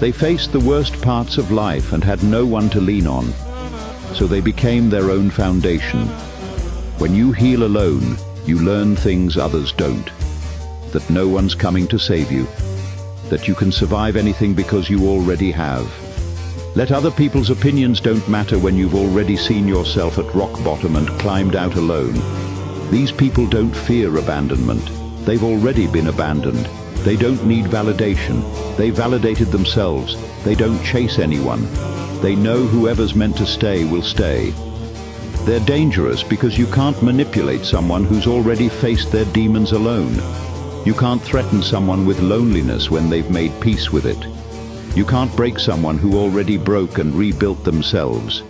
They faced the worst parts of life and had no one to lean on, so they became their own foundation. When you heal alone, you learn things others don't. That no one's coming to save you. That you can survive anything because you already have. Let other people's opinions don't matter when you've already seen yourself at rock bottom and climbed out alone. These people don't fear abandonment. They've already been abandoned. They don't need validation. They validated themselves. They don't chase anyone. They know whoever's meant to stay will stay. They're dangerous because you can't manipulate someone who's already faced their demons alone. You can't threaten someone with loneliness when they've made peace with it. You can't break someone who already broke and rebuilt themselves.